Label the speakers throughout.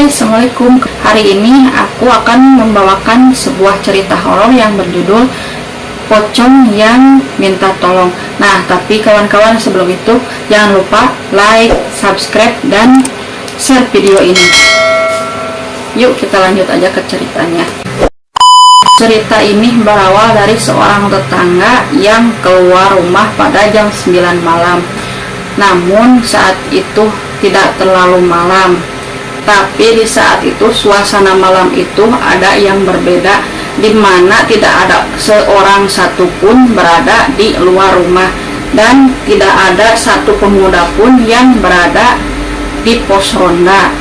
Speaker 1: Assalamualaikum. Hari ini aku akan membawakan sebuah cerita horor yang berjudul Pocong yang Minta Tolong. Nah, tapi kawan-kawan, sebelum itu jangan lupa like, subscribe, dan share video ini. Yuk kita lanjut aja ke ceritanya. Cerita ini berawal dari seorang tetangga yang keluar rumah pada jam 9 malam. Namun saat itu tidak terlalu malam. Tapi di saat itu suasana malam itu ada yang berbeda, di mana tidak ada seorang satupun berada di luar rumah dan tidak ada satu pemuda pun yang berada di pos ronda.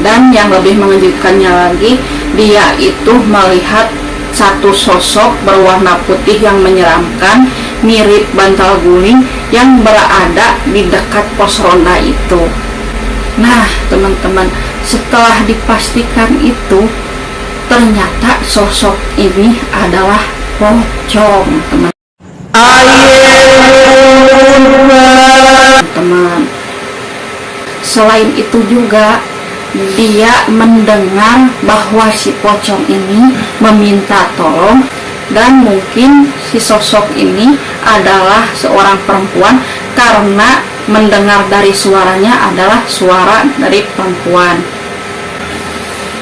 Speaker 1: Dan yang lebih mengejutkannya lagi, dia itu melihat satu sosok berwarna putih yang menyeramkan, mirip bantal guling yang berada di dekat pos ronda itu. Nah, teman-teman, setelah dipastikan itu, ternyata sosok ini adalah pocong, teman. Teman. Selain itu juga, dia mendengar bahwa si pocong ini meminta tolong, dan mungkin si sosok ini adalah seorang perempuan karena mendengar dari suaranya adalah suara dari perempuan.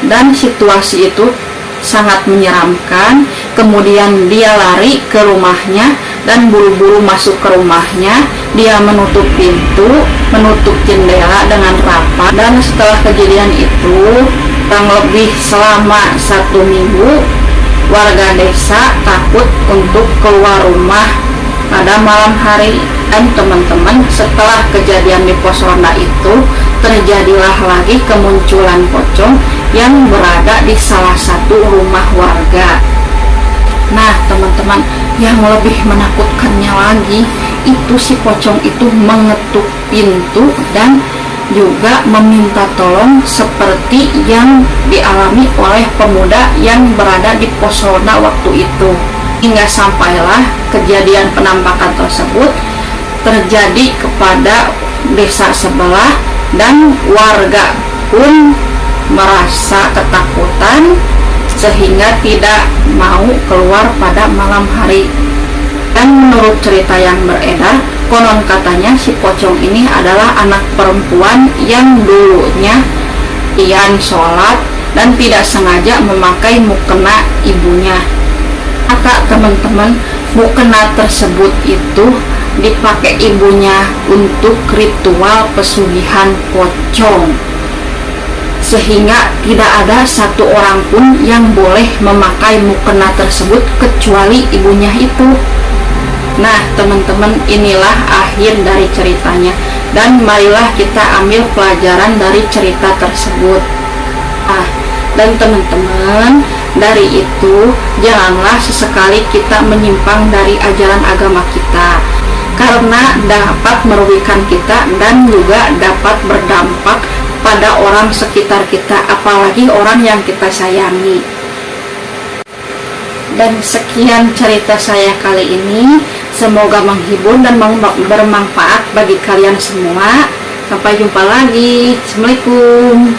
Speaker 1: Dan situasi itu sangat menyeramkan. Kemudian dia lari ke rumahnya dan buru-buru masuk ke rumahnya. Dia menutup pintu, menutup jendela dengan rapat. Dan setelah kejadian itu, kurang lebih selama 1 minggu, warga desa takut untuk keluar rumah pada malam hari. Dan teman-teman, setelah kejadian di pos ronda itu, terjadilah lagi kemunculan pocong yang berada di salah satu rumah warga. Nah, teman-teman, yang lebih menakutkannya lagi, itu si pocong itu mengetuk pintu dan juga meminta tolong seperti yang dialami oleh pemuda yang berada di pos ronda waktu itu. Hingga sampailah kejadian penampakan tersebut terjadi kepada desa sebelah, dan warga pun merasa ketakutan sehingga tidak mau keluar pada malam hari. Dan menurut cerita yang beredar, konon katanya si pocong ini adalah anak perempuan yang dulunya ian sholat dan tidak sengaja memakai mukena ibunya. Maka teman-teman, mukena tersebut itu dipakai ibunya untuk ritual pesugihan pocong, sehingga tidak ada satu orang pun yang boleh memakai mukena tersebut kecuali ibunya itu. Nah, teman-teman, inilah akhir dari ceritanya, dan marilah kita ambil pelajaran dari cerita tersebut. Dan teman-teman, dari itu janganlah sesekali kita menyimpang dari ajaran agama kita, karena dapat merugikan kita dan juga dapat berdampak pada orang sekitar kita, apalagi orang yang kita sayangi. Dan sekian cerita saya kali ini, semoga menghibur dan bermanfaat bagi kalian semua. Sampai jumpa lagi. Assalamualaikum.